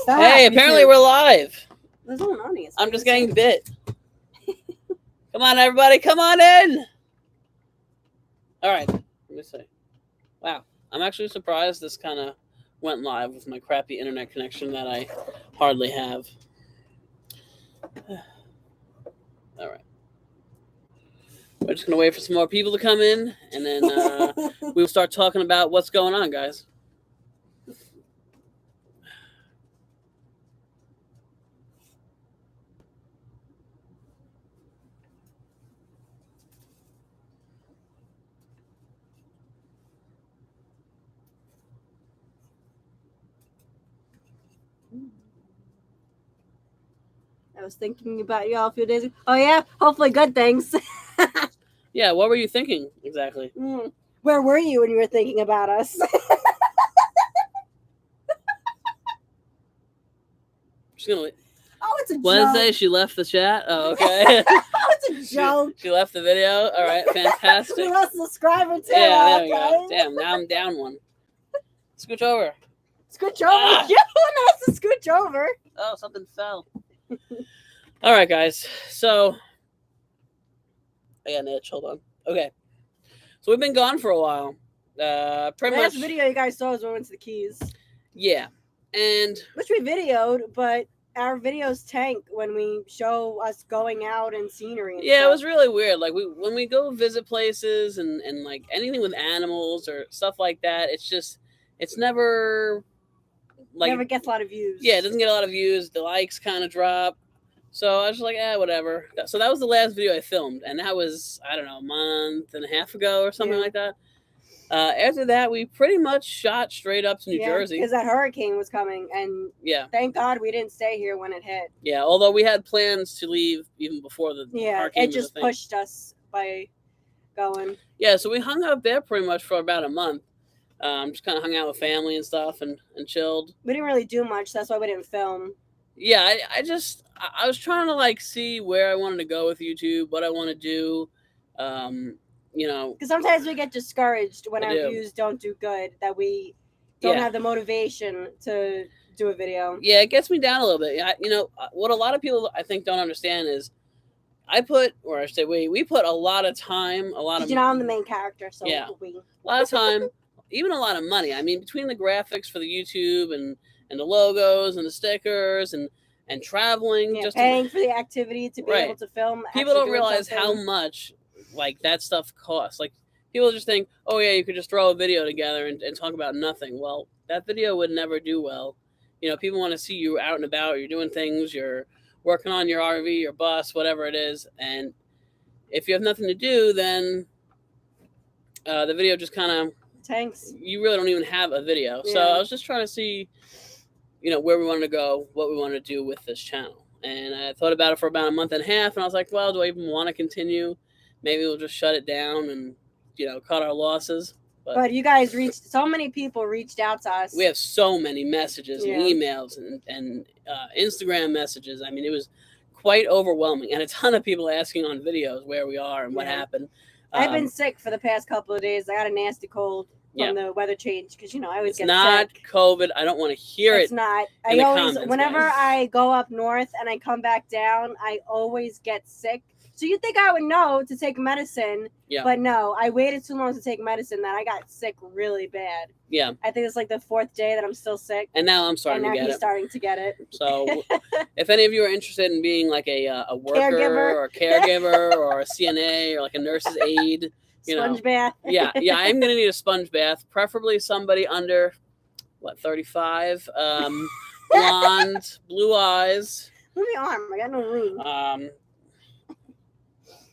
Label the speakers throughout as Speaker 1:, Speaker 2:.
Speaker 1: Stop.
Speaker 2: Hey, apparently we're live.
Speaker 1: What's going on here?
Speaker 2: I'm just getting bit. Come on, everybody. Come on in. All right. Let me see. Wow. I'm actually surprised this kind of went live with my crappy internet connection that I hardly have. All right. We're just going to wait for some more people to come in, and then we'll start talking about what's going on, guys.
Speaker 1: I was thinking about y'all a few days ago. Oh, yeah? Hopefully good things.
Speaker 2: Yeah, what were you thinking exactly?
Speaker 1: Where were you when you were thinking about us?
Speaker 2: Just gonna
Speaker 1: Oh, it's a
Speaker 2: Wednesday,
Speaker 1: joke.
Speaker 2: she left the chat. Oh, okay.
Speaker 1: Oh, it's a joke.
Speaker 2: She left the video. All right, fantastic.
Speaker 1: We lost a subscriber too.
Speaker 2: Yeah, there we
Speaker 1: okay.
Speaker 2: go. Damn, now I'm down one. Scooch over.
Speaker 1: Scooch over.
Speaker 2: Ah.
Speaker 1: You want us to scooch over.
Speaker 2: Oh, something fell. All right, guys. So, I got an itch. Hold on. Okay. So we've been gone for a while. Pretty
Speaker 1: Last
Speaker 2: much.
Speaker 1: video you guys saw was when we went to the Keys.
Speaker 2: Yeah, and
Speaker 1: Which we videoed, but our videos tank when we show us going out and scenery. And
Speaker 2: yeah,
Speaker 1: stuff.
Speaker 2: it was really weird. Like when we go visit places and like anything with animals or stuff like that, it's never like
Speaker 1: never gets a lot of views.
Speaker 2: Yeah, it doesn't get a lot of views. The likes kind of drop. So I was just like, whatever. So that was the last video I filmed, and that was, I don't know, a month and a half ago or something like that. After that, we pretty much shot straight up to New Jersey.
Speaker 1: Because that hurricane was coming, and thank God we didn't stay here when it hit.
Speaker 2: Yeah, although we had plans to leave even before the hurricane.
Speaker 1: It just pushed us by going. Yeah,
Speaker 2: so we hung out there pretty much for about a month. Just kind of hung out with family and stuff and chilled.
Speaker 1: We didn't really do much. That's why we didn't film.
Speaker 2: Yeah, I was trying to like see where I wanted to go with YouTube, what I want to do. Because
Speaker 1: sometimes we get discouraged when our views don't do good, that we don't have the motivation to do a video.
Speaker 2: Yeah, it gets me down a little bit. What a lot of people I think don't understand is we put a lot of time,
Speaker 1: I'm the main character, so
Speaker 2: a lot of time, even a lot of money. I mean, between the graphics for the YouTube and the logos and the stickers and traveling, just
Speaker 1: paying for the activity to be able to film.
Speaker 2: People don't realize how much like that stuff costs. Like people just think, oh yeah, you could just throw a video together and talk about nothing. Well, that video would never do well. People want to see you out and about. You're doing things. You're working on your RV, your bus, whatever it is. And if you have nothing to do, then the video just kind of
Speaker 1: tanks.
Speaker 2: You really don't even have a video. Yeah. So I was just trying to see, where we wanted to go, what we wanted to do with this channel. And I thought about it for about a month and a half, and I was like, well, do I even want to continue? Maybe we'll just shut it down and, cut our losses.
Speaker 1: But you guys so many people reached out to us.
Speaker 2: We have so many messages and emails and Instagram messages. I mean, it was quite overwhelming. And a ton of people asking on videos where we are and what happened.
Speaker 1: I've been sick for the past couple of days. I got a nasty cold from the weather change because, I always get sick. It's
Speaker 2: not COVID. I don't want to hear it.
Speaker 1: It's not. Whenever I go up north and I come back down, I always get sick. So you'd think I would know to take medicine, but no, I waited too long to take medicine that I got sick really bad.
Speaker 2: Yeah.
Speaker 1: I think it's like the 4th day that I'm still sick.
Speaker 2: And now I'm starting to get it.
Speaker 1: And now he's starting to get it.
Speaker 2: So if any of you are interested in being like a worker or a caregiver or a CNA or like a nurse's aide,
Speaker 1: sponge bath.
Speaker 2: I'm going to need a sponge bath, preferably somebody under, 35, blonde, blue eyes.
Speaker 1: Move your arm. I got no room.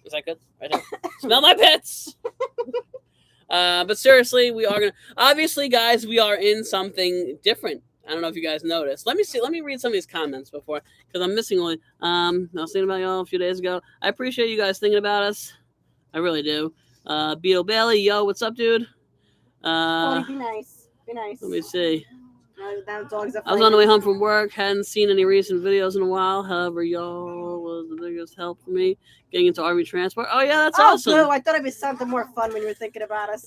Speaker 2: Is that good? Right there. Smell my pits. But seriously, we are gonna. Obviously, guys, we are in something different. I don't know if you guys noticed. Let me see. Let me read some of these comments before, because I'm missing one. I was thinking about y'all a few days ago. I appreciate you guys thinking about us. I really do. Beetle Bailey, yo, what's up, dude?
Speaker 1: Be nice. Be nice.
Speaker 2: Let me see.
Speaker 1: That dog's
Speaker 2: I was on the way home from work. Hadn't seen any recent videos in a while. However, y'all was the biggest help for me getting into RV transport. Oh yeah, that's awesome.
Speaker 1: Blue. I thought it'd be something more fun when you were thinking about us.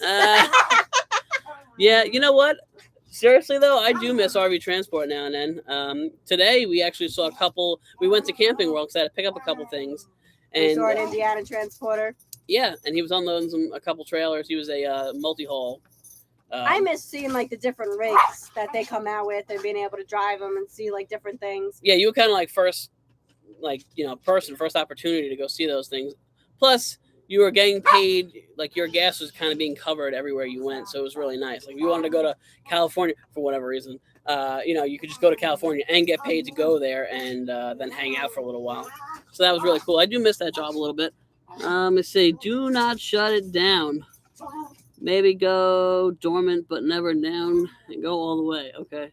Speaker 2: Yeah, you know what? Seriously though, I do miss RV transport now and then. Today we actually saw a couple. We went to Camping World because I had to pick up a couple things. And
Speaker 1: we saw an Indiana transporter.
Speaker 2: Yeah, and he was unloading a couple trailers. He was a multi-haul.
Speaker 1: I miss seeing like the different rigs that they come out with and being able to drive them and see like different things.
Speaker 2: Yeah, you were kind of like first opportunity to go see those things. Plus, you were getting paid, like your gas was kind of being covered everywhere you went, so it was really nice. Like if you wanted to go to California for whatever reason, you could just go to California and get paid to go there and then hang out for a little while. So that was really cool. I do miss that job a little bit. Let's see. Do not shut it down. Maybe go dormant, but never down and go all the way. Okay.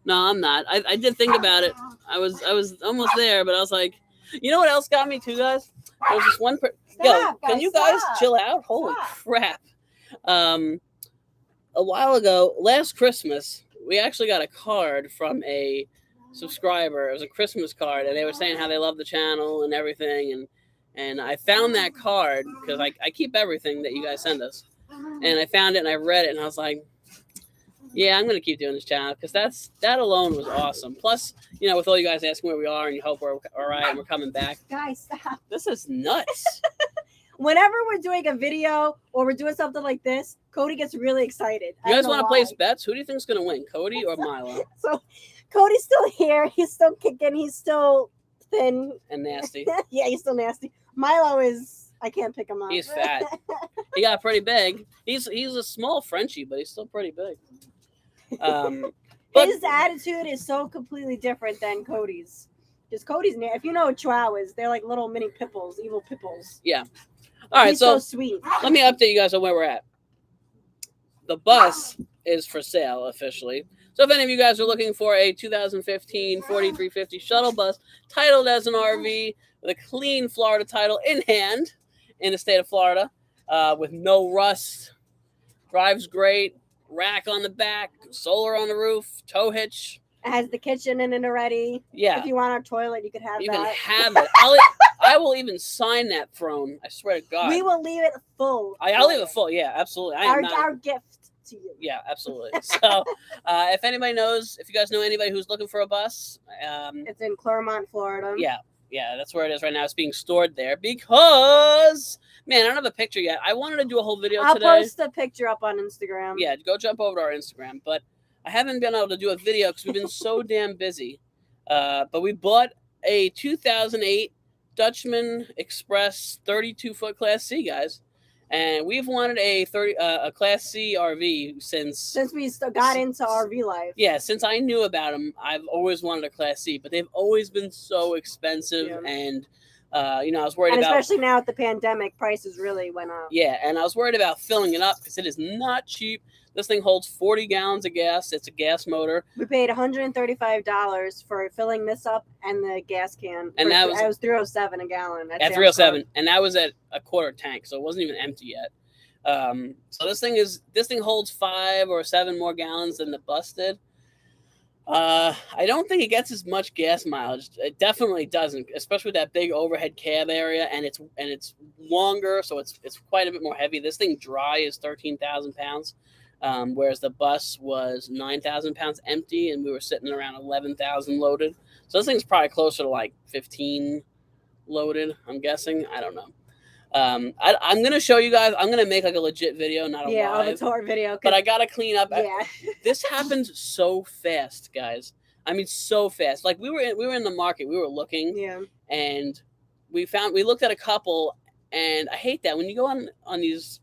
Speaker 2: No, I'm not. I did think about it. I was almost there, but I was like, you know what else got me too, guys? There was this one. Can you guys chill out? Holy crap! A while ago, last Christmas, we actually got a card from a subscriber. It was a Christmas card, and they were saying how they love the channel and everything. And I found that card because I keep everything that you guys send us. And I found it and I read it and I was like, yeah, I'm going to keep doing this channel because that alone was awesome. Plus, with all you guys asking where we are and you hope we're all right and we're coming back.
Speaker 1: Guys, stop.
Speaker 2: This is nuts.
Speaker 1: Whenever we're doing a video or we're doing something like this, Cody gets really excited.
Speaker 2: You guys want to place bets? Who do you think is going to win, Cody or Milo?
Speaker 1: So Cody's still here. He's still kicking. He's still thin.
Speaker 2: And nasty.
Speaker 1: Yeah, he's still nasty. Milo is... I can't pick him up.
Speaker 2: He's fat. He got pretty big. He's a small Frenchie, but he's still pretty big.
Speaker 1: But his attitude is so completely different than Cody's. Because Cody's, if you know what Chihuahuas, they're like little mini pipples, evil pipples.
Speaker 2: Yeah. All right,
Speaker 1: he's so sweet.
Speaker 2: Let me update you guys on where we're at. The bus is for sale officially. So if any of you guys are looking for a 2015 4350 shuttle bus titled as an RV with a clean Florida title in hand in the state of Florida, with no rust, drives great, rack on the back, solar on the roof, tow hitch.
Speaker 1: It has the kitchen in it already.
Speaker 2: Yeah.
Speaker 1: If you want our toilet, you could have that.
Speaker 2: You can have it. I will even sign that throne. I swear to God.
Speaker 1: We will leave it full.
Speaker 2: I'll leave it full. Yeah, absolutely.
Speaker 1: Our gift to you.
Speaker 2: Yeah, absolutely. So if anybody knows, if you guys know anybody who's looking for a bus.
Speaker 1: It's in Clermont, Florida.
Speaker 2: Yeah, that's where it is right now. It's being stored there because, man, I don't have a picture yet. I wanted to do a whole video today.
Speaker 1: I'll post a picture up on Instagram.
Speaker 2: Yeah, go jump over to our Instagram. But I haven't been able to do a video because we've been so damn busy. But we bought a 2008 Dutchman Express 32-foot Class C, guys. And we've wanted a Class C RV since we
Speaker 1: got into RV life.
Speaker 2: Yeah, since I knew about them, I've always wanted a Class C, but they've always been so expensive, and I was worried about.
Speaker 1: Especially now with the pandemic, prices really went up.
Speaker 2: Yeah, and I was worried about filling it up because it is not cheap. This thing holds 40 gallons of gas. It's a gas motor.
Speaker 1: We paid $135 for filling this up and the gas can.
Speaker 2: And that was
Speaker 1: $3.07 a gallon.
Speaker 2: At $3.07, and that was at a quarter tank, so it wasn't even empty yet. So this thing holds 5 or 7 more gallons than the bus did. I don't think it gets as much gas mileage. It definitely doesn't, especially with that big overhead cab area, and it's longer, so it's quite a bit more heavy. This thing dry is 13,000 pounds. Whereas the bus was 9,000 pounds empty, and we were sitting around 11,000 loaded. So this thing's probably closer to like 15 loaded, I'm guessing. I don't know. I'm going to show you guys. I'm going to make like a legit video, not a live.
Speaker 1: Yeah, a tour video.
Speaker 2: But I got to clean up.
Speaker 1: Yeah.
Speaker 2: This happens so fast, guys. I mean, so fast. Like we were in the market. We were looking.
Speaker 1: Yeah.
Speaker 2: And we looked at a couple, and I hate that when you go on these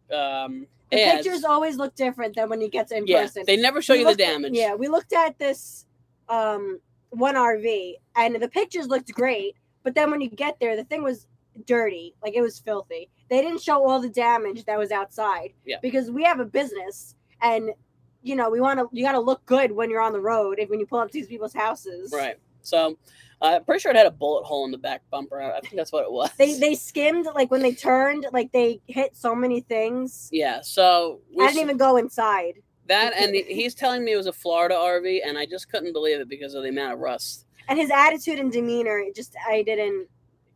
Speaker 1: the pictures always look different than when you get to in person.
Speaker 2: They never show you the damage.
Speaker 1: Yeah, we looked at this one RV, and the pictures looked great, but then when you get there, the thing was dirty. Like, it was filthy. They didn't show all the damage that was outside.
Speaker 2: Yeah. Because
Speaker 1: we have a business, and, you got to look good when you're on the road and when you pull up to these people's houses.
Speaker 2: Right. So, I'm pretty sure it had a bullet hole in the back bumper. I think that's what it was.
Speaker 1: They skimmed, like, when they turned, like, they hit so many things.
Speaker 2: Yeah, so...
Speaker 1: I didn't even go inside.
Speaker 2: That, and he's telling me it was a Florida RV, and I just couldn't believe it because of the amount of rust.
Speaker 1: And his attitude and demeanor, I didn't...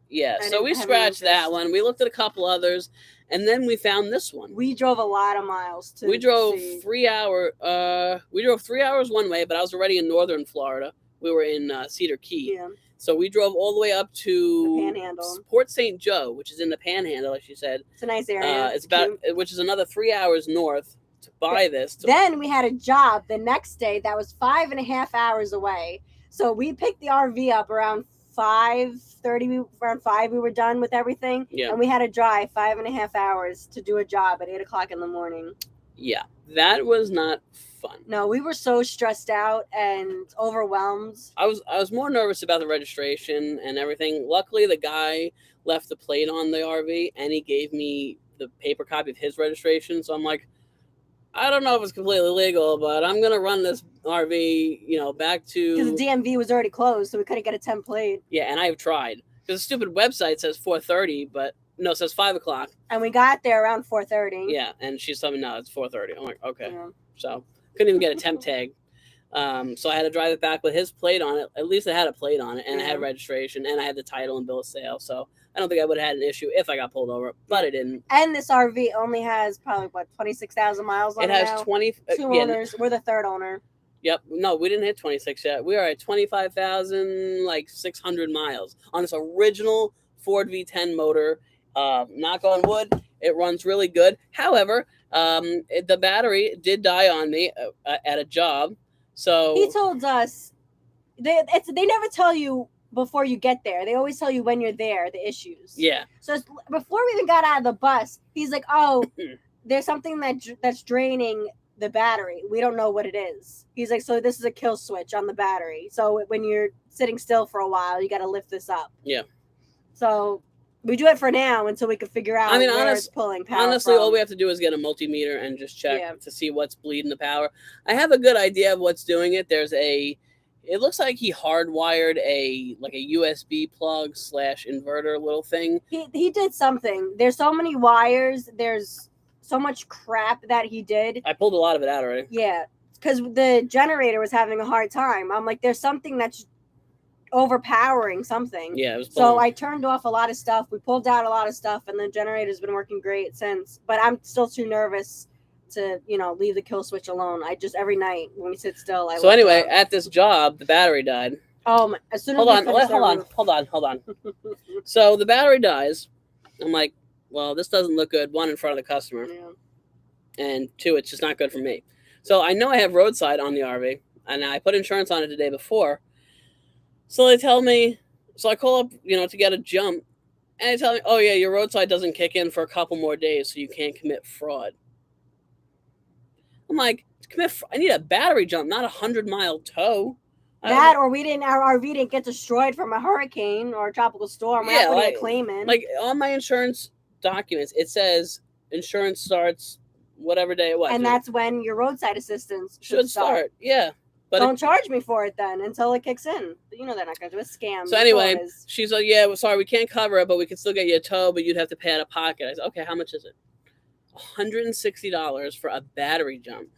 Speaker 2: Yeah, so we scratched that one. We looked at a couple others, and then we found this one.
Speaker 1: We drove a lot of miles.
Speaker 2: We drove 3 hours. We drove 3 hours one way, but I was already in northern Florida. We were in Cedar Key.
Speaker 1: Yeah.
Speaker 2: So we drove all the way up to
Speaker 1: the Panhandle.
Speaker 2: Port St. Joe, which is in the Panhandle, like she said.
Speaker 1: It's a nice area.
Speaker 2: It's about, which is another 3 hours north to buy this.
Speaker 1: Then we had a job the next day that was 5.5 hours away. So we picked the RV up around 5:30. Around 5, we were done with everything.
Speaker 2: Yeah.
Speaker 1: And we had to drive 5.5 hours to do a job at 8 o'clock in the morning.
Speaker 2: Yeah, that was not fun.
Speaker 1: No, we were so stressed out and overwhelmed.
Speaker 2: I was more nervous about the registration and everything. Luckily, the guy left the plate on the RV, and he gave me the paper copy of his registration. So I'm like, I don't know if it's completely legal, but I'm gonna run this RV, back to,
Speaker 1: because the DMV was already closed, so we couldn't get a temp plate.
Speaker 2: Yeah, and I've tried because the stupid website says 4:30, but no, it says 5 o'clock.
Speaker 1: And we got there around 4:30.
Speaker 2: Yeah, and she's telling me no, it's 4:30. I'm like, okay.
Speaker 1: Yeah.
Speaker 2: So couldn't even get a temp tag. So I had to drive it back with his plate on it. At least it had a plate on it, and it had registration, and I had the title and bill of sale. So I don't think I would have had an issue if I got pulled over, but it didn't.
Speaker 1: And this RV only has probably 26,000 miles on it.
Speaker 2: It has 20.
Speaker 1: Two owners. We're the third owner.
Speaker 2: Yep. No, we didn't hit 26 yet. We are at 25,600 miles on this original Ford V10 motor. Knock on wood, it runs really good. However, the battery did die on me at a job. So
Speaker 1: he told us they never tell you before you get there. They always tell you when you're there, the issues.
Speaker 2: Yeah.
Speaker 1: So before we even got out of the bus, he's like, "Oh, there's something that's draining the battery. We don't know what it is." He's like, "So this is a kill switch on the battery. So when you're sitting still for a while, you got to lift this up."
Speaker 2: Yeah.
Speaker 1: So we do it for now until we can figure out where it's pulling power
Speaker 2: honestly,
Speaker 1: from.
Speaker 2: all we have to do is get a multimeter and just check to see what's bleeding the power. I have a good idea of what's doing it. It looks like he hardwired a USB plug / inverter little thing.
Speaker 1: He did something. There's so many wires. There's so much crap that he did.
Speaker 2: I pulled a lot of it out already.
Speaker 1: Yeah, because the generator was having a hard time. I'm like, there's something that's overpowering something.
Speaker 2: Yeah, it was
Speaker 1: so I turned off a lot of stuff. We pulled out a lot of stuff, and the generator's been working great since. But I'm still too nervous to leave the kill switch alone. I just every night when we sit still. So anyway,
Speaker 2: at this job, the battery died.
Speaker 1: As soon as
Speaker 2: hold on. So the battery dies. I'm like, well, this doesn't look good. 1, in front of the customer, and 2, it's just not good for me. So I know I have roadside on the RV, and I put insurance on it the day before. So they tell me, so I call up, to get a jump, and they tell me, oh yeah, your roadside doesn't kick in for a couple more days, so you can't commit fraud. I'm like, I need a battery jump, not a 100-mile tow.
Speaker 1: Or our RV didn't get destroyed from a hurricane or a tropical storm. We're not putting a claim in.
Speaker 2: Like on my insurance documents, it says insurance starts whatever day it was.
Speaker 1: And that's when your roadside assistance
Speaker 2: should start. Yeah. But
Speaker 1: don't charge me for it then until it kicks in. They're not going to do a scam.
Speaker 2: So anyway, she's like, yeah, well, sorry, we can't cover it, but we can still get you a tow, but you'd have to pay out of pocket. I said, okay, how much is it? $160 for a battery jump.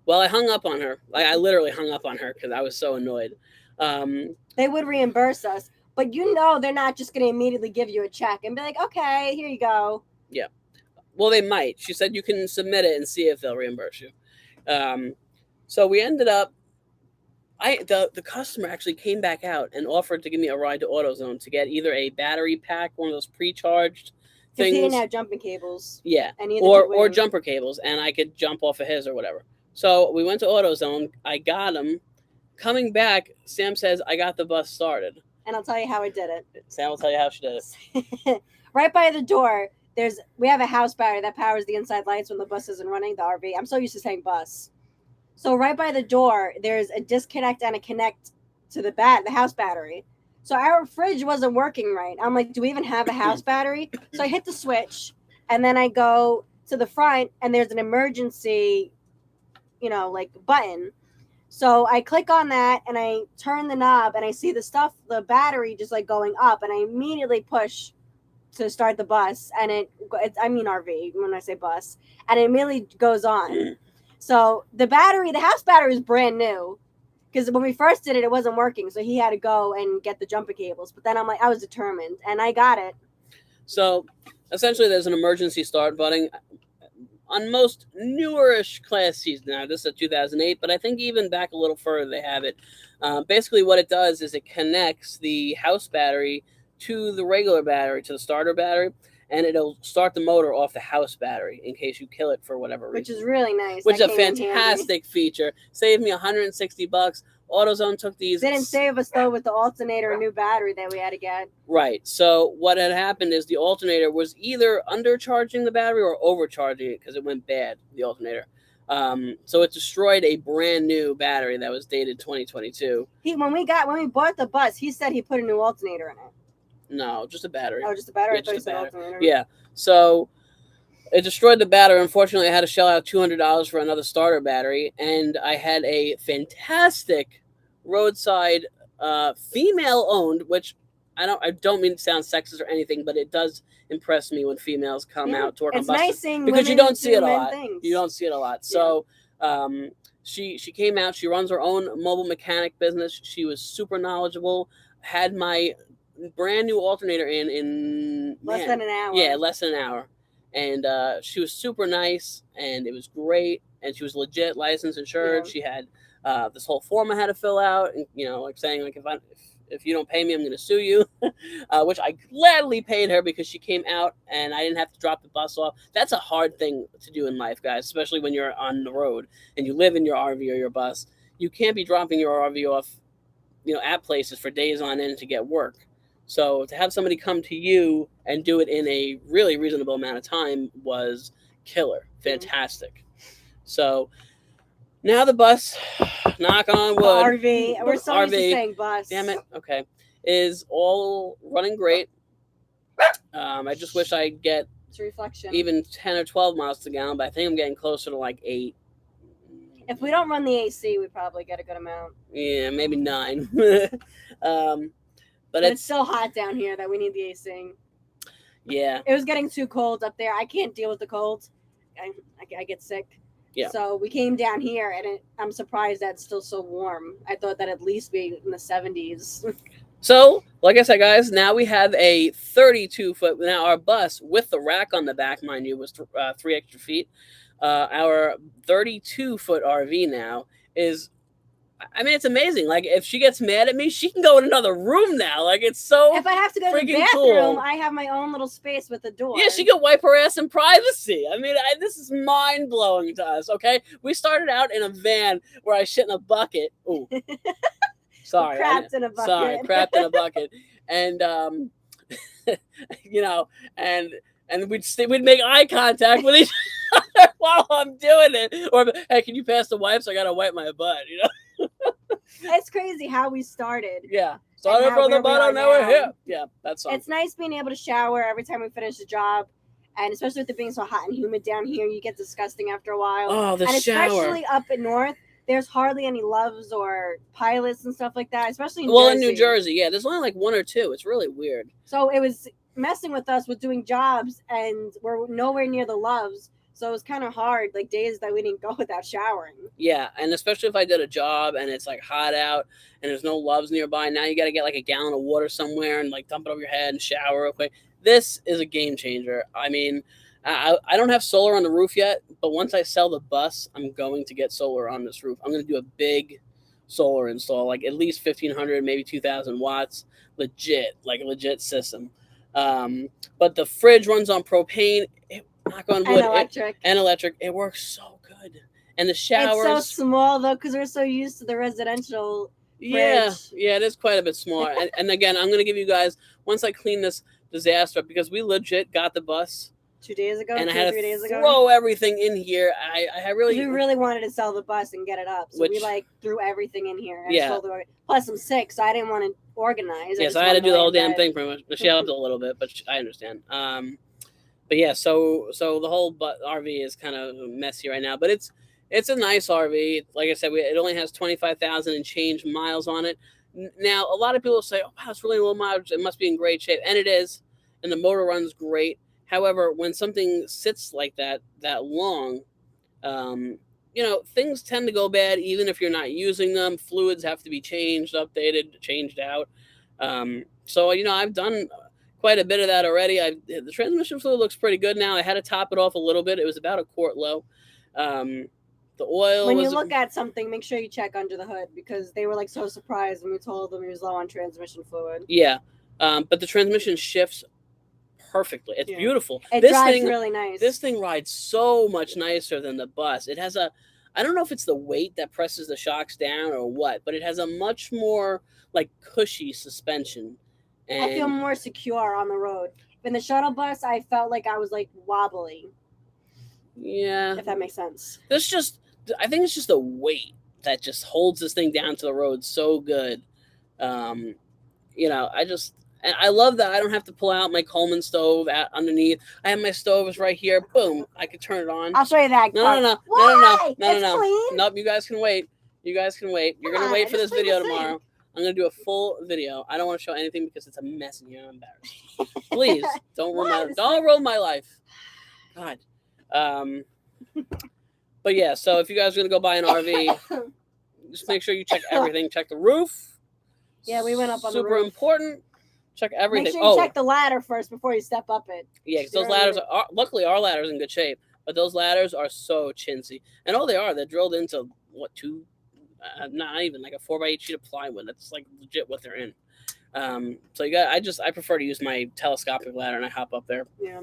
Speaker 2: Well, I hung up on her. I literally hung up on her because I was so annoyed.
Speaker 1: They would reimburse us, but they're not just going to immediately give you a check and be like, okay, here you go.
Speaker 2: Yeah. Well, they might. She said you can submit it and see if they'll reimburse you. So we ended up, the customer actually came back out and offered to give me a ride to AutoZone to get either a battery pack, one of those pre-charged things.
Speaker 1: He didn't have jumping cables.
Speaker 2: Yeah, or jumper cables, and I could jump off of his or whatever. So we went to AutoZone. I got him. Coming back, Sam says, I got the bus started.
Speaker 1: And I'll tell you how I did it.
Speaker 2: Sam will tell you how she did
Speaker 1: it. Right by the door, we have a house battery that powers the inside lights when the bus isn't running, the RV. I'm so used to saying bus. So right by the door, there's a disconnect and a connect to the house battery. So our fridge wasn't working right. I'm like, do we even have a house battery? So I hit the switch, and then I go to the front, and there's an emergency, button. So I click on that, and I turn the knob, and I see the battery just going up, and I immediately push to start the bus, and I mean RV when I say bus, and it immediately goes on. So the house battery is brand new. because when we first did it, it wasn't working. So he had to go and get the jumper cables. But then I'm like, I was determined, and I got it.
Speaker 2: So essentially, there's an emergency start button on most newerish Class Cs now. This is a 2008, but I think even back a little further, they have it. Basically, what it does is it connects the house battery to the regular battery, to the starter battery, and it'll start the motor off the house battery in case you kill it for whatever reason.
Speaker 1: Which is really nice.
Speaker 2: Which is a fantastic feature. Saved me $160. AutoZone took these.
Speaker 1: Didn't save us though with the alternator and new battery that we had to get.
Speaker 2: Right. So what had happened is the alternator was either undercharging the battery or overcharging it because it went bad, the alternator. So it destroyed a brand new battery that was dated 2022.
Speaker 1: When we bought the bus, he said he put a new alternator in it.
Speaker 2: No, just a battery.
Speaker 1: Oh, just a battery?
Speaker 2: Yeah,
Speaker 1: I thought you said alternator.
Speaker 2: Yeah. So it destroyed the battery. Unfortunately, I had to shell out $200 for another starter battery, and I had a fantastic roadside female-owned, which I don't mean to sound sexist or anything, but it does impress me when females come out to work on buses.
Speaker 1: It's nice
Speaker 2: because you don't see it a lot.
Speaker 1: Things.
Speaker 2: You don't see it a lot. So she came out. She runs her own mobile mechanic business. She was super knowledgeable. Had my brand new alternator in
Speaker 1: less than an hour.
Speaker 2: Yeah, less than an hour. And she was super nice, and it was great. And she was legit, licensed, insured. Yeah. She had this whole form I had to fill out, and like saying like if you don't pay me, I'm going to sue you, which I gladly paid her because she came out and I didn't have to drop the bus off. That's a hard thing to do in life, guys, especially when you're on the road and you live in your RV or your bus. You can't be dropping your RV off, at places for days on end to get work. So to have somebody come to you and do it in a really reasonable amount of time was killer. Fantastic. So now the bus, knock on wood.
Speaker 1: RV. We're so used to saying bus.
Speaker 2: Damn it. Okay. Is all running great. I just wish I'd get even 10 or 12 miles to the gallon, but I think I'm getting closer to like 8.
Speaker 1: If we don't run the AC, we probably get a good amount.
Speaker 2: Yeah, maybe 9. But
Speaker 1: it's so hot down here that we need the AC.
Speaker 2: Yeah.
Speaker 1: It was getting too cold up there. I can't deal with the cold. I get sick.
Speaker 2: Yeah.
Speaker 1: So we came down here, and I'm surprised that it's still so warm. I thought that at least be in the 70s.
Speaker 2: So, like I said, guys, now we have a 32-foot. Now, our bus with the rack on the back, mind you, was 3 extra feet. Our 32-foot RV now is, it's amazing. Like, if she gets mad at me, she can go in another room now. Like, it's so
Speaker 1: if I have to go to the bathroom, cool. I have my own little space with a door.
Speaker 2: Yeah, she can wipe her ass in privacy. This is mind-blowing to us, okay? We started out in a van where I shit in a bucket. Ooh. Sorry.
Speaker 1: Crapped in a bucket.
Speaker 2: Sorry, crapped in a bucket. And, and we'd make eye contact with each other while I'm doing it. Or, hey, can you pass the wipes? I got to wipe my butt,
Speaker 1: It's crazy how we started.
Speaker 2: Yeah. Started from the bottom, now we're here. Yeah, that's all.
Speaker 1: It's nice being able to shower every time we finish the job. And especially with it being so hot and humid down here, you get disgusting after a while.
Speaker 2: Oh, the
Speaker 1: shower. And especially up in north, there's hardly any Loves or Pilots and stuff like that, especially in Jersey.
Speaker 2: In New Jersey, yeah. There's only like 1 or 2. It's really weird.
Speaker 1: So it was messing with us with doing jobs, and we're nowhere near the Loves. So it was kind of hard, like days that we didn't go without showering.
Speaker 2: Yeah, and especially if I did a job and it's like hot out and there's no Loves nearby, now you got to get like a gallon of water somewhere and like dump it over your head and shower real quick. This is a game changer. I don't have solar on the roof yet, but once I sell the bus, I'm going to get solar on this roof. I'm going to do a big solar install, like at least 1,500, maybe 2,000 watts, legit system. But the fridge runs on propane. Knock on wood. And electric. It works so good. And the showers.
Speaker 1: It's so small, though, because we're so used to the residential fridge.
Speaker 2: Yeah, it is quite a bit smaller. and again, I'm going to give you guys, once I clean this disaster up, because we legit got the bus
Speaker 1: 2 days ago,
Speaker 2: and
Speaker 1: 2 or 3 days ago.
Speaker 2: Throw everything in here. We
Speaker 1: really wanted to sell the bus and get it up, so we threw everything in here.
Speaker 2: Yeah.
Speaker 1: Plus, I'm sick, so I didn't want to organize.
Speaker 2: Yes, I had to do the whole damn thing pretty much. She helped a little bit, but I understand. But yeah, so the whole RV is kind of messy right now, but it's a nice RV. Like I said, it only has 25,000 and change miles on it. Now, a lot of people say, "Oh, wow, it's really low mileage. It must be in great shape," and it is, and the motor runs great. However, when something sits like that long, you know, things tend to go bad even if you're not using them. Fluids have to be changed, updated, changed out. So, you know, I've done quite a bit of that already. The transmission fluid looks pretty good now. I had to top it off a little bit. It was about a quart low. The oil.
Speaker 1: When you look at something, make sure you check under the hood, because they were like so surprised when we told them he was low on transmission fluid.
Speaker 2: Yeah, but the transmission shifts perfectly. It's beautiful.
Speaker 1: It drives really nice.
Speaker 2: This thing rides so much nicer than the bus. It has a, I don't know if it's the weight that presses the shocks down or what, but it has a much more like cushy suspension. And
Speaker 1: I feel more secure on the road. In the shuttle bus, I felt like I was like wobbly.
Speaker 2: Yeah,
Speaker 1: if that makes sense.
Speaker 2: I think it's just the weight that just holds this thing down to the road so good. You know, and I love that I don't have to pull out my Coleman stove underneath. I have my stoves right here. Boom, I can turn it on.
Speaker 1: I'll show you that.
Speaker 2: No.
Speaker 1: Clean?
Speaker 2: Nope, you guys can wait. You're going to wait for this video tomorrow. I'm going to do a full video. I don't want to show anything because it's a mess and you're embarrassed. Please, don't ruin my life. God. But yeah, so if you guys are going to go buy an RV, just make sure you check everything. Check the roof.
Speaker 1: Yeah, we went up on the roof.
Speaker 2: Super important. Check everything.
Speaker 1: Make sure you check the ladder first before you step up it.
Speaker 2: Yeah, because those ladders are, luckily our ladder's in good shape, but those ladders are so chintzy. And they are. They're drilled into, not even like a 4x8 sheet of plywood. That's like legit what they're in. So I prefer to use my telescopic ladder and I hop up there.
Speaker 1: Yeah.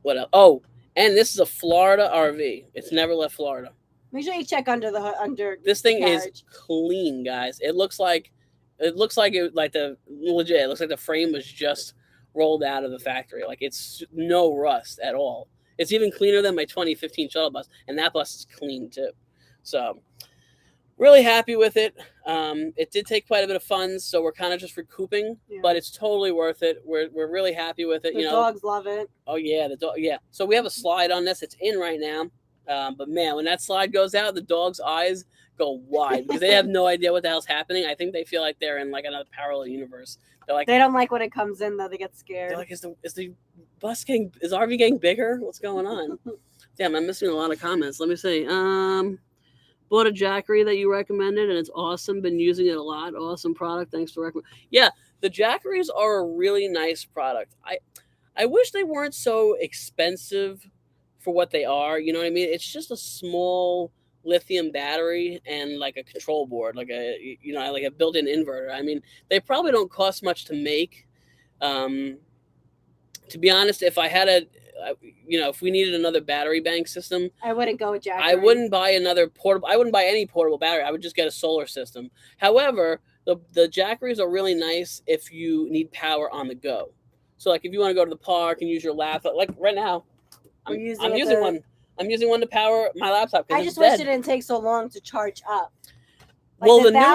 Speaker 2: What else? Oh, and this is a Florida RV. It's never left Florida.
Speaker 1: Make sure you check under.
Speaker 2: This thing is clean, guys. It looks like the frame was just rolled out of the factory. Like it's no rust at all. It's even cleaner than my 2015 shuttle bus, and that bus is clean too. So really happy with it. It did take quite a bit of funds, so we're kind of just recouping, but it's totally worth it. We're really happy with it.
Speaker 1: The dogs love it.
Speaker 2: Oh yeah, the dog. Yeah. So we have a slide on this. It's in right now. But man, when that slide goes out, the dog's eyes go wide because they have no idea what the hell's happening. I think they feel like they're in like another parallel universe. They're like,
Speaker 1: they don't like when it comes in though. They get scared.
Speaker 2: They're like, is the RV getting bigger? What's going on? Damn, I'm missing a lot of comments. Let me see. Bought a Jackery that you recommended and it's awesome. Been using it a lot. Awesome product. Thanks for recommending. Yeah, the Jackeries are a really nice product. I wish they weren't so expensive for what they are. You know what I mean? It's just a small lithium battery and like a control board, like a built-in inverter. I mean, they probably don't cost much to make. To be honest, if I had if we needed another battery bank system,
Speaker 1: I wouldn't go with Jackery.
Speaker 2: I wouldn't buy any portable battery. I would just get a solar system. However, the Jackeries are really nice if you need power on the go. So like if you want to go to the park and use your laptop, like right now, I'm using one to power my laptop.
Speaker 1: I just wish it didn't take so long to charge up.
Speaker 2: Like well, the newer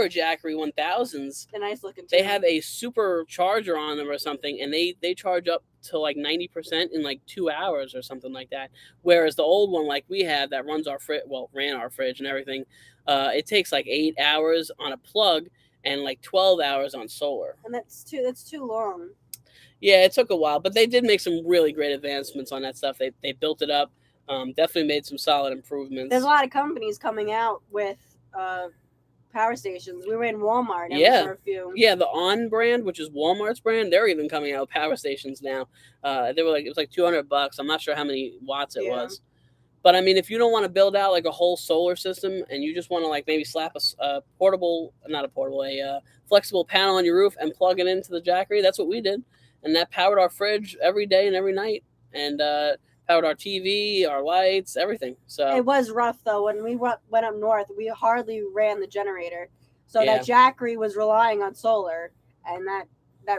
Speaker 2: Jackery 1000s,
Speaker 1: the nice looking.
Speaker 2: They have a supercharger on them or something, and they charge up to like 90% in like 2 hours or something like that. Whereas the old one, like we have, that runs ran our fridge and everything, it takes like 8 hours on a plug and like 12 hours on solar.
Speaker 1: And that's too long.
Speaker 2: Yeah, it took a while, but they did make some really great advancements on that stuff. They built it up. Definitely made some solid improvements.
Speaker 1: There's a lot of companies coming out with power stations. We were in Walmart. For a few.
Speaker 2: Yeah, the On brand, which is Walmart's brand, they're even coming out with power stations now. It was like $200. I'm not sure how many watts it was. But I mean, if you don't want to build out like a whole solar system and you just want to like maybe slap a flexible panel on your roof and plug it into the Jackery, that's what we did. And that powered our fridge every day and every night. And powered our TV, our lights, everything. So
Speaker 1: it was rough though. When we went up north, we hardly ran the generator. So that Jackery was relying on solar, and that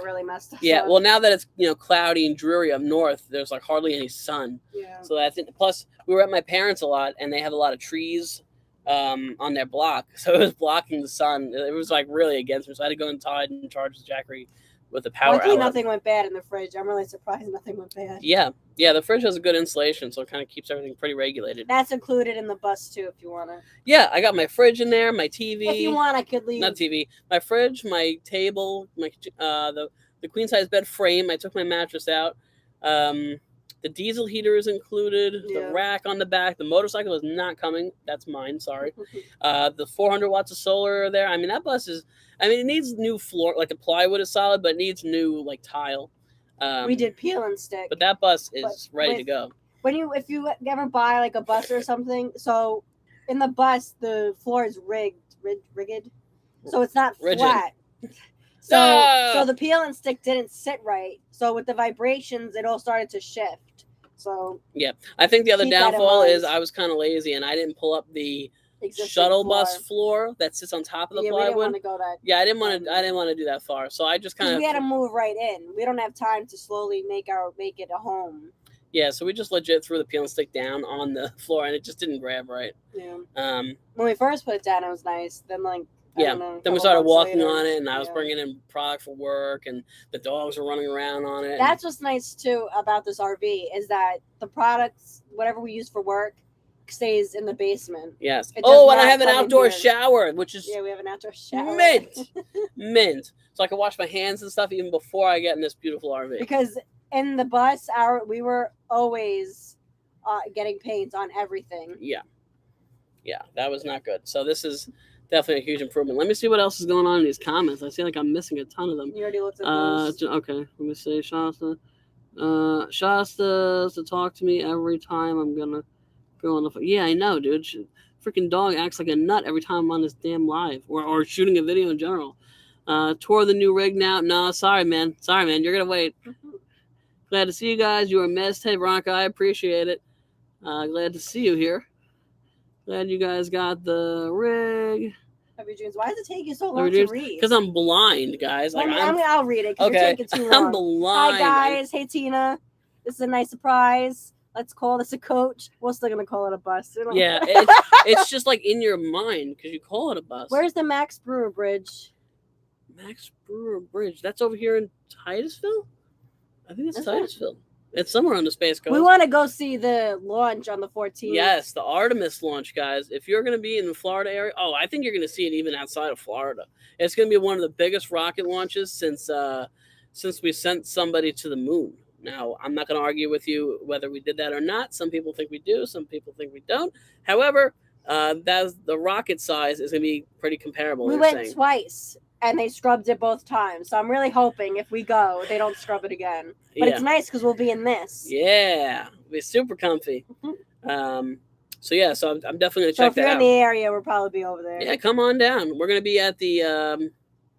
Speaker 1: really messed us up.
Speaker 2: Yeah, well now that it's cloudy and dreary up north, there's like hardly any sun.
Speaker 1: Yeah.
Speaker 2: So that's it. Plus we were at my parents' a lot, and they have a lot of trees on their block. So it was blocking the sun. It was like really against me. So I had to go inside and charge the Jackery with the power outlet.
Speaker 1: Nothing went bad in the fridge. I'm really surprised nothing went bad.
Speaker 2: Yeah, the fridge has a good insulation, so it kind of keeps everything pretty regulated.
Speaker 1: That's included in the bus too, if you want to.
Speaker 2: Yeah, I got my fridge in there, my TV.
Speaker 1: If you want, I could leave.
Speaker 2: Not TV, my fridge, my table, my the queen size bed frame. I took my mattress out. The diesel heater is included. The rack on the back. The motorcycle is not coming. That's mine. Sorry. The 400 watts of solar are there. I mean, that bus is. I mean, it needs new floor. Like the plywood is solid, but it needs new like tile.
Speaker 1: We did peel and stick.
Speaker 2: But that bus is ready to go.
Speaker 1: If you ever buy like a bus or something, so in the bus the floor is rigged, so it's not flat. So the peel and stick didn't sit right. So with the vibrations, it all started to shift. So
Speaker 2: yeah, I think the other downfall is I was kind of lazy and I didn't pull up the shuttle bus floor that sits on top of the plywood. We didn't want to go that. Yeah, I didn't want to do that far. So I just kind of.
Speaker 1: We had to move right in. We don't have time to slowly make it a home.
Speaker 2: Yeah, so we just legit threw the peel and stick down on the floor, and it just didn't grab right.
Speaker 1: Yeah. When we first put it down, it was nice. Then
Speaker 2: then we started walking on it, and I was bringing in product for work, and the dogs were running around on it.
Speaker 1: That's what's nice too about this RV is that the products, whatever we use for work, stays in the basement.
Speaker 2: Yes. Oh, and I have an outdoor shower, which is
Speaker 1: we have an outdoor shower.
Speaker 2: Mint. So I can wash my hands and stuff even before I get in this beautiful RV.
Speaker 1: Because in the bus, we were always getting paint on everything.
Speaker 2: Yeah, that was not good. So this is definitely a huge improvement. Let me see what else is going on in these comments. I feel like I'm missing a ton of them.
Speaker 1: You already looked at those.
Speaker 2: Okay, let me see. Shasta to talk to me every time I'm gonna go on the phone. Yeah, I know, dude. Freaking dog acts like a nut every time I'm on this damn live or shooting a video in general. Tour the new rig now. No, sorry, man. You're gonna wait. Glad to see you guys. You are missed. Hey, Veronica, I appreciate it. Glad to see you here. Glad you guys got the rig.
Speaker 1: Happy dreams. Why does it take you so long to read?
Speaker 2: Because I'm blind, guys.
Speaker 1: I'll read it because you're taking too long.
Speaker 2: I'm blind.
Speaker 1: Hi, guys. Hey, Tina. This is a nice surprise. Let's call this a coach. We're still going to call it a bus.
Speaker 2: Yeah, it's just like in your mind because you call it a bus.
Speaker 1: Where's the Max Brewer Bridge?
Speaker 2: Max Brewer Bridge. That's over here in Titusville? I think it's Titusville. It's somewhere on the Space Coast.
Speaker 1: We want to go see the launch on the 14th.
Speaker 2: Yes, the Artemis launch, guys. If you're going to be in the Florida area, I think you're going to see it even outside of Florida. It's going to be one of the biggest rocket launches since we sent somebody to the moon. Now, I'm not going to argue with you whether we did that or not. Some people think we do. Some people think we don't. However, the rocket size is going to be pretty comparable.
Speaker 1: We went twice. And they scrubbed it both times. So I'm really hoping if we go, they don't scrub it again. But it's nice because we'll be in this.
Speaker 2: Yeah. It'll be super comfy. So I'm definitely going to check that out.
Speaker 1: So if you're in the area, we'll probably be over there.
Speaker 2: Yeah, come on down. We're going to be at the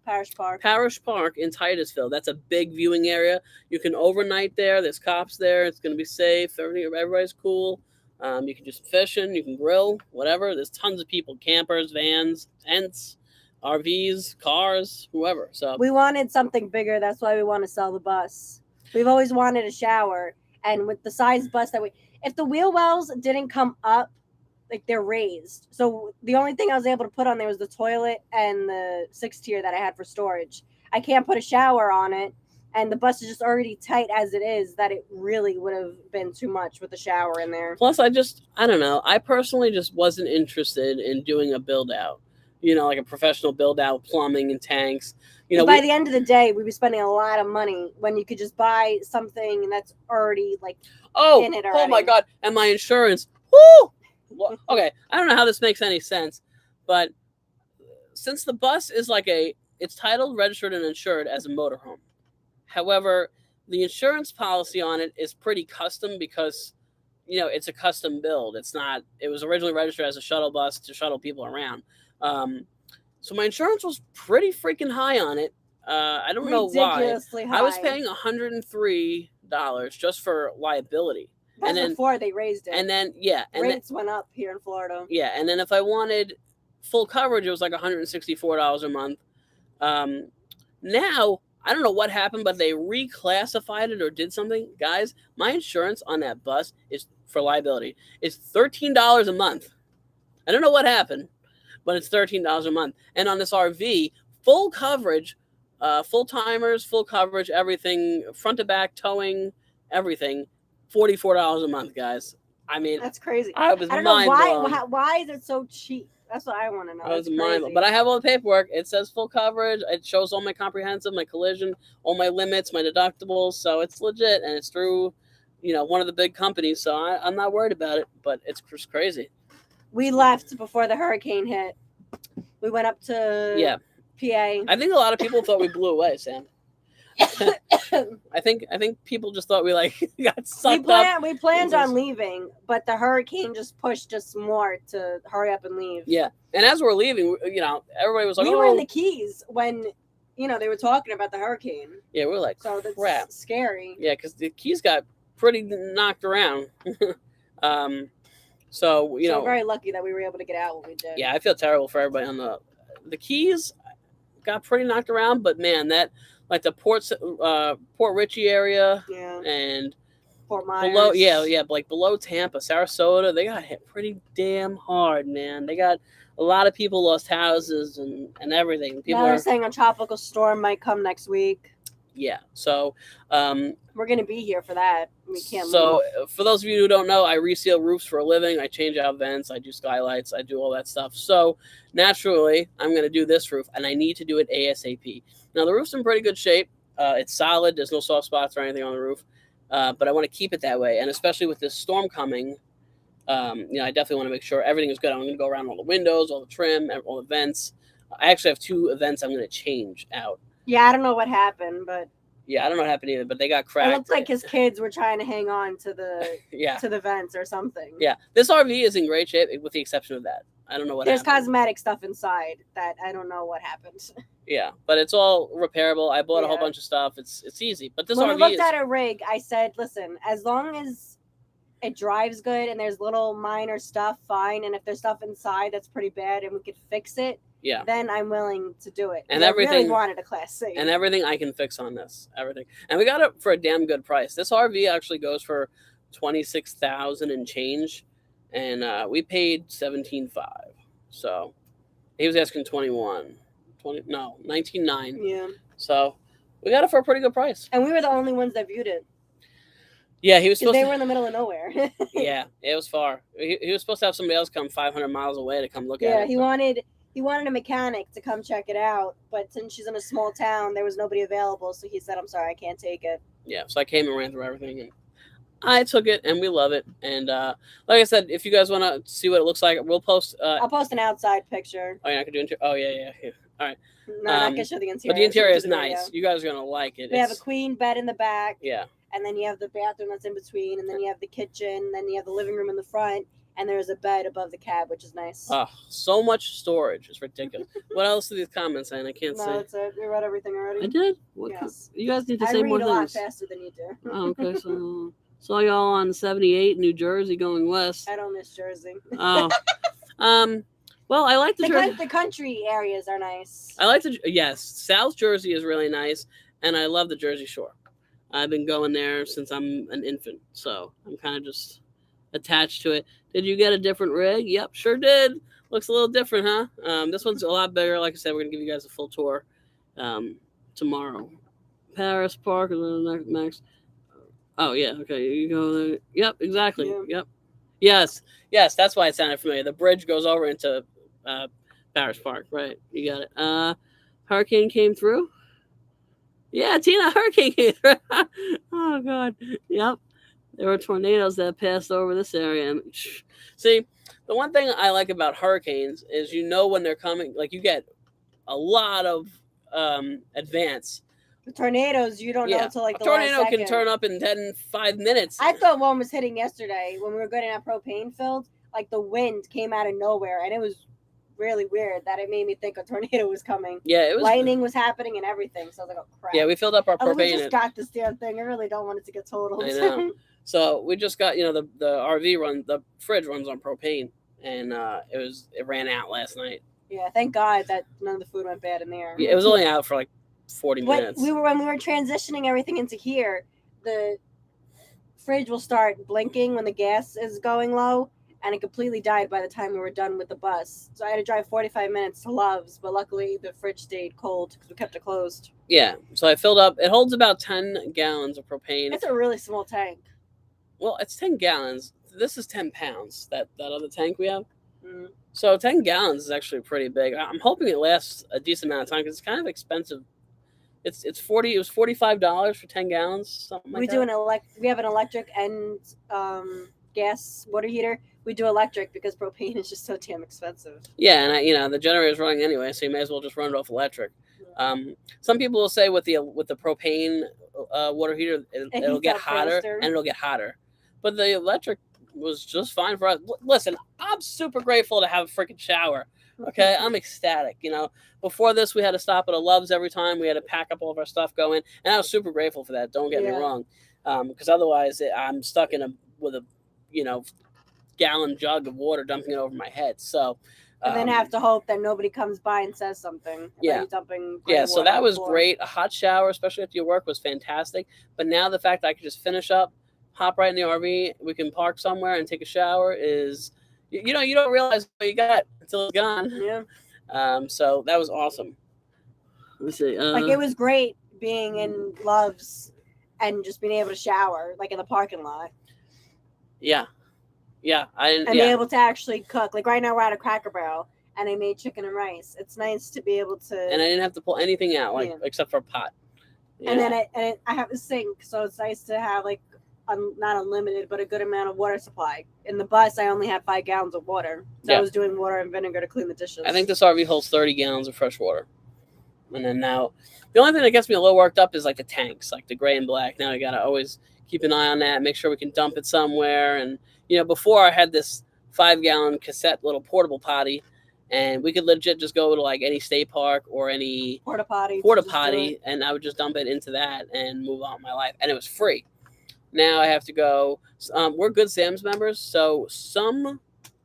Speaker 2: Parish Park in Titusville. That's a big viewing area. You can overnight there. There's cops there. It's going to be safe. Everybody's cool. You can do some fishing. You can grill, whatever. There's tons of people. Campers, vans, tents. RVs, cars, whoever. So
Speaker 1: we wanted something bigger. That's why we want to sell the bus. We've always wanted a shower, and with the size bus if the wheel wells didn't come up, like they're raised. So the only thing I was able to put on there was the toilet and the 6-tier that I had for storage. I can't put a shower on it, and the bus is just already tight as it is. That it really would have been too much with the shower in there.
Speaker 2: Plus, I don't know. I personally just wasn't interested in doing a build out. Like a professional build out, plumbing and tanks.
Speaker 1: By the end of the day, we'd be spending a lot of money when you could just buy something that's already in it already.
Speaker 2: Oh my God. And my insurance. Woo! Okay. I don't know how this makes any sense, but since the bus is it's titled, registered, and insured as a motorhome. However, the insurance policy on it is pretty custom because, it's a custom build. It was originally registered as a shuttle bus to shuttle people around. So my insurance was pretty freaking high on it. I don't know why. High. I was paying $103 just for liability.
Speaker 1: That's before they raised it.
Speaker 2: And then
Speaker 1: rates went up here in Florida.
Speaker 2: Yeah, and then if I wanted full coverage, it was like $164 a month. Now I don't know what happened, but they reclassified it or did something. Guys, my insurance on that bus is for liability. It's $13 a month. I don't know what happened, but it's $13 a month. And on this RV, full coverage, full timers, full coverage, everything, front to back, towing, everything, $44 a month, guys. I mean,
Speaker 1: that's crazy.
Speaker 2: I don't know
Speaker 1: why is it so cheap? That's what I want to know.
Speaker 2: I was mind blown. But I have all the paperwork. It says full coverage. It shows all my comprehensive, my collision, all my limits, my deductibles. So it's legit, and it's through, one of the big companies, so I'm not worried about it. But it's just crazy.
Speaker 1: We left before the hurricane hit. We went up to PA.
Speaker 2: I think a lot of people thought we blew away, Sam. I think people just thought we got sucked up.
Speaker 1: We planned on leaving, but the hurricane just pushed us more to hurry up and leave.
Speaker 2: Yeah, and as we're leaving, everybody was like,
Speaker 1: we were in the Keys when they were talking about the hurricane.
Speaker 2: Yeah, we were like,
Speaker 1: so
Speaker 2: crap.
Speaker 1: That's scary.
Speaker 2: Yeah, because the Keys got pretty knocked around. So we're
Speaker 1: very lucky that we were able to get out when we did.
Speaker 2: Yeah, I feel terrible for everybody on the Keys. Got pretty knocked around, but man, that the Port Richey area, and
Speaker 1: Fort Myers,
Speaker 2: below Tampa, Sarasota, they got hit pretty damn hard, man. They got a lot of people lost houses and everything. People
Speaker 1: are saying a tropical storm might come next week.
Speaker 2: Yeah, so
Speaker 1: we're gonna be here for that. We can't.
Speaker 2: So for those of you who don't know, I reseal roofs for a living. I change out vents. I do skylights. I do all that stuff. So naturally, I'm gonna do this roof, and I need to do it ASAP. Now the roof's in pretty good shape. It's solid. There's no soft spots or anything on the roof, but I want to keep it that way. And especially with this storm coming, I definitely want to make sure everything is good. I'm gonna go around all the windows, all the trim, all the vents. I actually have 2 vents I'm gonna change out.
Speaker 1: Yeah, I don't know what happened, but
Speaker 2: I don't know what happened either, but they got cracked.
Speaker 1: It looks like his kids were trying to hang on to the to the vents or something.
Speaker 2: Yeah, this RV is in great shape, with the exception of that. I don't know what.
Speaker 1: There's cosmetic stuff inside that I don't know what happened.
Speaker 2: Yeah, but it's all repairable. I bought a whole bunch of stuff. It's easy, but this
Speaker 1: when
Speaker 2: RV
Speaker 1: we looked at a rig, I said, "Listen, as long as it drives good and there's little minor stuff, fine. And if there's stuff inside that's pretty bad and we could fix it." Yeah. Then I'm willing to do it. And everything. I really wanted a Class C.
Speaker 2: And everything I can fix on this. Everything. And we got it for a damn good price. This RV actually goes for $26,000 and change. And we paid $17,500. So he was asking $19,900. Yeah. So we got it for a pretty good price.
Speaker 1: And we were the only ones that viewed it.
Speaker 2: Yeah, he was supposed
Speaker 1: to. They were in the middle of nowhere.
Speaker 2: Yeah, it was far. He was supposed to have somebody else come 500 miles away to come look at it.
Speaker 1: Yeah, he wanted a mechanic to come check it out, but since she's in a small town, there was nobody available, so he said, "I'm sorry, I can't take it."
Speaker 2: Yeah, so I came and ran through everything, and I took it, and we love it. And like I said, if you guys want to see what it looks like, we'll post.
Speaker 1: I'll post an outside picture.
Speaker 2: Oh, you're not gonna do interior? Oh, yeah. All right.
Speaker 1: No, I can show the interior.
Speaker 2: But the interior is nice. You guys are gonna like it.
Speaker 1: They have a queen bed in the back.
Speaker 2: Yeah.
Speaker 1: And then you have the bathroom that's in between, and then you have the kitchen, then you have the living room in the front. And there's a bed above the cab, which is nice.
Speaker 2: Oh, so much storage. It's ridiculous. What else are these comments saying? I can't see.
Speaker 1: No, that's it. We read everything already.
Speaker 2: I did?
Speaker 1: Yes.
Speaker 2: You guys need to say more things.
Speaker 1: I read a lot faster than you do.
Speaker 2: Oh, okay. So saw y'all on 78 New Jersey going west.
Speaker 1: I don't miss Jersey.
Speaker 2: Oh. Well, I like
Speaker 1: the country areas are nice.
Speaker 2: I like yes. South Jersey is really nice, and I love the Jersey Shore. I've been going there since I'm an infant, so I'm kind of just attached to it. Did you get a different rig? Yep, sure did. Looks a little different, huh? This one's a lot bigger. Like I said, we're going to give you guys a full tour tomorrow. Paris Park, Max. Oh, yeah, okay. You go there. Yep, exactly. Yeah. Yep. Yes, that's why it sounded familiar. The bridge goes over into Paris Park, right? You got it. Hurricane came through? Yeah, Tina, hurricane came through. Oh, God. Yep. There were tornadoes that passed over this area. See, the one thing I like about hurricanes is when they're coming. Like, you get a lot of advance.
Speaker 1: The tornadoes, you don't know until like the
Speaker 2: tornado
Speaker 1: last
Speaker 2: can turn up in 5 minutes.
Speaker 1: I thought one was hitting yesterday when we were getting that propane filled. Like, the wind came out of nowhere, and it was really weird that it made me think a tornado was coming.
Speaker 2: Yeah, it was.
Speaker 1: Lightning was happening and everything. So I was like, oh, crap.
Speaker 2: Yeah, we filled up our propane.
Speaker 1: We just got this damn thing. I really don't want it to get totaled.
Speaker 2: I know. So we just got, the RV the fridge runs on propane, and it ran out last night.
Speaker 1: Yeah, thank God that none of the food went bad in there.
Speaker 2: Yeah, it was only out for like 40 minutes.
Speaker 1: When we were transitioning everything into here, the fridge will start blinking when the gas is going low, and it completely died by the time we were done with the bus. So I had to drive 45 minutes to Love's, but luckily the fridge stayed cold because we kept it closed. Yeah, so I filled up. It holds about 10 gallons of propane. It's a really small tank. Well, it's 10 gallons. This is 10 pounds, that other tank we have. Mm. So 10 gallons is actually pretty big. I'm hoping it lasts a decent amount of time because it's kind of expensive,
Speaker 2: It's 40. It was $45 for 10 gallons, something like that.
Speaker 1: We have an electric and gas water heater. We do electric because propane is just so damn expensive.
Speaker 2: Yeah, and the generator is running anyway, so you may as well just run it off electric. Some people will say with the propane water heater, it'll get hotter and it'll get hotter, but the electric was just fine for us. Listen, I'm super grateful to have a freaking shower. Okay, I'm ecstatic. Before this, we had to stop at a Love's every time. We had to pack up all of our stuff going, and I was super grateful for that. Don't get me wrong, because otherwise I'm stuck with a gallon jug of water dumping it over my head. So.
Speaker 1: And then have to hope that nobody comes by and says something.
Speaker 2: Yeah. So that was great. A hot shower, especially after your work, was fantastic. But now the fact that I could just finish up, hop right in the RV, we can park somewhere and take a shower is, you don't realize what you got until it's gone.
Speaker 1: Yeah.
Speaker 2: So that was awesome. Let me see.
Speaker 1: It was great being in Love's and just being able to shower, in the parking lot.
Speaker 2: Yeah. Yeah,
Speaker 1: be able to actually cook. Right now we're at a Cracker Barrel, and I made chicken and rice. It's nice to be able to.
Speaker 2: And I didn't have to pull anything out, except for a pot.
Speaker 1: Yeah. And then I have a sink, so it's nice to have not unlimited, but a good amount of water supply. In the bus, I only had 5 gallons of water, so I was doing water and vinegar to clean the dishes.
Speaker 2: I think this RV holds 30 gallons of fresh water. And then now, the only thing that gets me a little worked up is the tanks, the gray and black. Now I gotta always keep an eye on that, make sure we can dump it somewhere. And before I had this 5-gallon cassette little portable potty, and we could legit just go to any state park or any
Speaker 1: porta potty,
Speaker 2: and I would just dump it into that and move on with my life, and it was free. Now I have to go. We're Good Sam's members, so some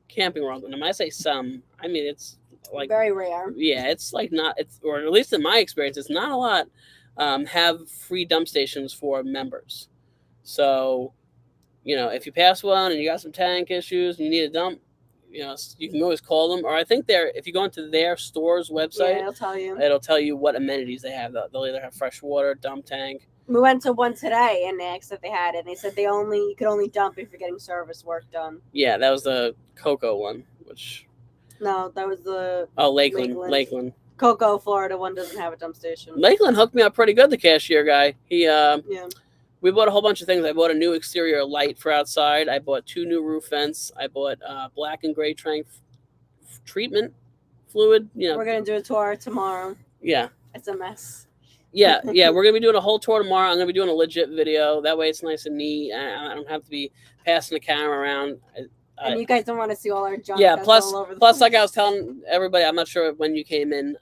Speaker 2: camping rentals, and when I say some, I mean it's
Speaker 1: very rare.
Speaker 2: Yeah, it's not. It's, or at least in my experience, it's not a lot. Have free dump stations for members. So, if you pass one and you got some tank issues and you need a dump, you can always call them. Or I think if you go into their store's website, it'll tell you what amenities they have. They'll either have fresh water, dump tank.
Speaker 1: We went to one today and they asked if they had it. And they said you could only dump if you're getting service work done.
Speaker 2: Yeah, that was the Cocoa one, which.
Speaker 1: No, that was the.
Speaker 2: Oh, Lakeland.
Speaker 1: Cocoa, Florida one doesn't have a dump station.
Speaker 2: Lakeland hooked me up pretty good, the cashier guy. We bought a whole bunch of things. I bought a new exterior light for outside. I bought 2 new roof vents. I bought black and gray treatment fluid.
Speaker 1: We're going to do a tour tomorrow.
Speaker 2: Yeah.
Speaker 1: It's a mess.
Speaker 2: Yeah. We're going to be doing a whole tour tomorrow. I'm going to be doing a legit video. That way it's nice and neat. I don't have to be passing the camera around.
Speaker 1: And you guys don't want to see all our junk.
Speaker 2: Yeah, plus,
Speaker 1: all over the
Speaker 2: plus,
Speaker 1: place.
Speaker 2: I was telling everybody, I'm not sure when you came in,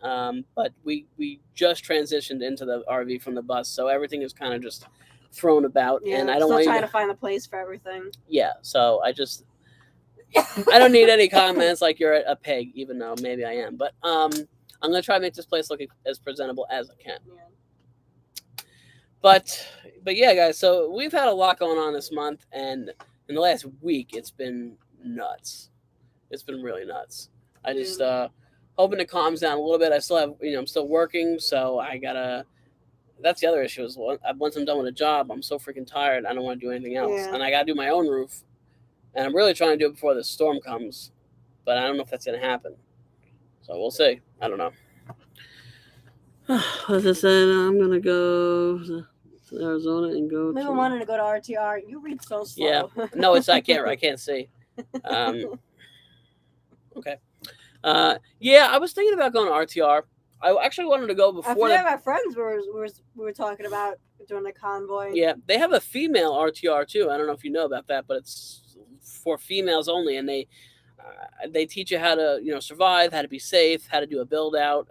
Speaker 2: but we just transitioned into the RV from the bus, so everything is kind of just thrown about.
Speaker 1: Yeah,
Speaker 2: and I don't
Speaker 1: want trying to find a place for everything.
Speaker 2: Yeah, so I don't need any comments like you're a pig, even though maybe I am. But I'm gonna try to make this place look as presentable as I can. Yeah. But yeah, guys. So we've had a lot going on this month, and in the last week, it's been nuts. It's been really nuts. I just hoping it calms down a little bit. I still have, I'm still working, so I gotta. That's the other issue is once I'm done with a job, I'm so freaking tired. I don't want to do anything else, and I gotta do my own roof. And I'm really trying to do it before the storm comes, but I don't know if that's gonna happen. So we'll see. I don't know. As I said, I'm gonna go to Arizona and go.
Speaker 1: I've been wanting to go to RTR. You read so slow.
Speaker 2: Yeah, no, I can't see. Okay. Yeah, I was thinking about going to RTR. I actually wanted to go before.
Speaker 1: I forget my friends we were talking about during the convoy.
Speaker 2: Yeah, they have a female RTR too. I don't know if you know about that, but it's for females only, and they teach you how to survive, how to be safe, how to do a build out.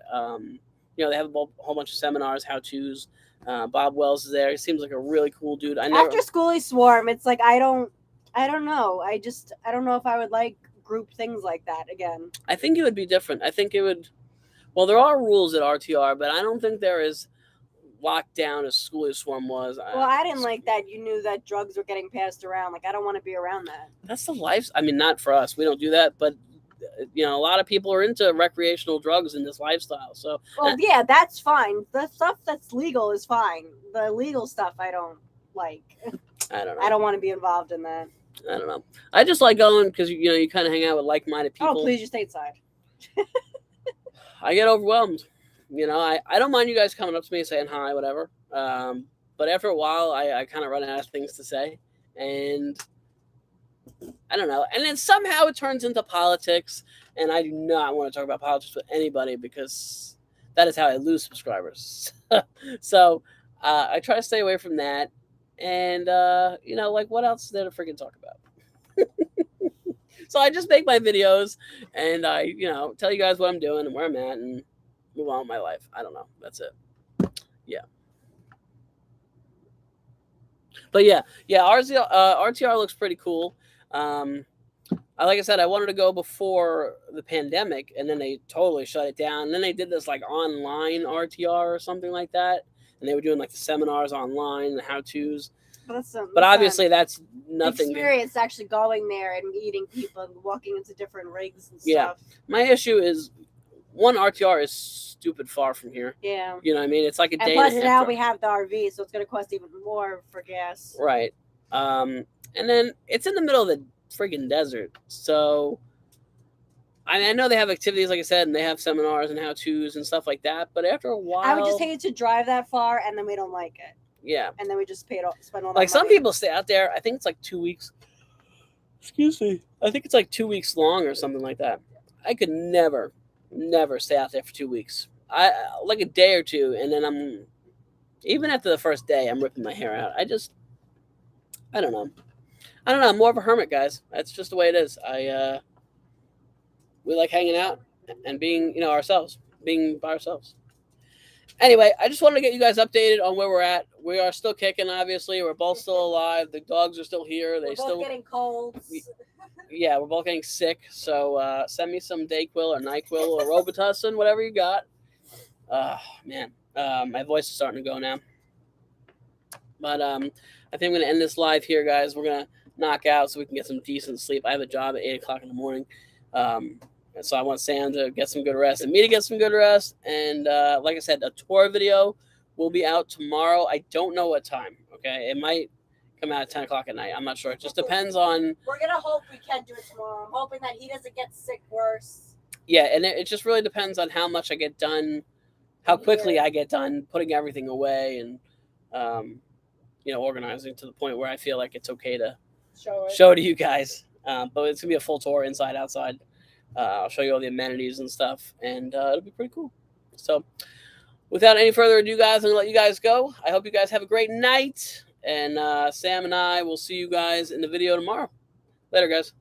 Speaker 2: They have a whole bunch of seminars, how to's. Bob Wells is there. He seems like a really cool dude.
Speaker 1: After Schoolie Swarm, it's like I don't know. I don't know if I would like group things like that again.
Speaker 2: I think it would be different. I think it would. Well, there are rules at RTR, but I don't think they're as locked down as Schoolie Swarm was.
Speaker 1: Well, I didn't like that. You knew that drugs were getting passed around. Like I don't want to be around that.
Speaker 2: That's the life. I mean, not for us. We don't do that, but. A lot of people are into recreational drugs in this lifestyle. So,
Speaker 1: yeah, that's fine. The stuff that's legal is fine. The illegal stuff I don't like.
Speaker 2: I don't know.
Speaker 1: I don't want to be involved in that.
Speaker 2: I don't know. I just like going because you kind of hang out with like-minded people.
Speaker 1: Oh, please, you're stateside.
Speaker 2: I get overwhelmed. You know, I don't mind you guys coming up to me saying hi, whatever. But after a while, I kind of run out of things to say, and I don't know. And then somehow it turns into politics, and I do not want to talk about politics with anybody because that is how I lose subscribers. So I try to stay away from that. And, you know, like, what else is there to freaking talk about? So I just make my videos, and I, you know, tell you guys what I'm doing and where I'm at, and move on with my life. I don't know. That's it. Yeah. But yeah, RTR looks pretty cool. Like I said, I wanted to go before the pandemic, and then they totally shut it down. And then they did this like online RTR or something like that, and they were doing like the seminars online, the how-tos. But obviously, that's nothing.
Speaker 1: Experience actually going there and meeting people and walking into different rigs and stuff.
Speaker 2: Yeah, my issue is one RTR is stupid far from here.
Speaker 1: Yeah,
Speaker 2: you know what I mean. It's like a day.
Speaker 1: And plus, now we have the RV, so it's going to cost even more for gas.
Speaker 2: Right. And then it's in the middle of the freaking desert, so I know they have activities, like I said, and they have seminars and how-tos and stuff like that. But after a while,
Speaker 1: I would just hate to drive that far and then we don't like it.
Speaker 2: Yeah.
Speaker 1: And then we just spend all that
Speaker 2: like some
Speaker 1: money.
Speaker 2: people stay out there. I think it's like 2 weeks. Excuse me. I think it's like 2 weeks long or something like that. I could never stay out there for 2 weeks. I like a day or two, and then even after the first day, I'm ripping my hair out. I don't know. I'm more of a hermit, guys. That's just the way it is. We like hanging out and being, you know, ourselves, being by ourselves. Anyway, I just wanted to get you guys updated on where we're at. We are still kicking, obviously. We're both still alive. The dogs are still here. We're
Speaker 1: both getting colds.
Speaker 2: Yeah, we're both getting sick. So send me some Dayquil or NyQuil or Robitussin, whatever you got. Man, my voice is starting to go now. But I think I'm going to end this live here, guys. We're going to knock out so we can get some decent sleep. I have a job at 8 o'clock in the morning. So I want Sam to get some good rest and me to get some good rest. And like I said, a tour video will be out tomorrow. I don't know what time. Okay, it might come out at 10 o'clock at night. I'm not sure. It just depends on.
Speaker 1: We're gonna hope we can do it tomorrow. I'm hoping that he doesn't get sick worse.
Speaker 2: Yeah, and it just really depends on how much I get done, how quickly I get done putting everything away, and you know, organizing to the point where I feel like it's okay to show it to you guys. But it's gonna be a full tour, inside, outside. I'll show you all the amenities and stuff, and it'll be pretty cool. So, without any further ado, guys, I'm going to let you guys go. I hope you guys have a great night, and Sam and I will see you guys in the video tomorrow. Later, guys.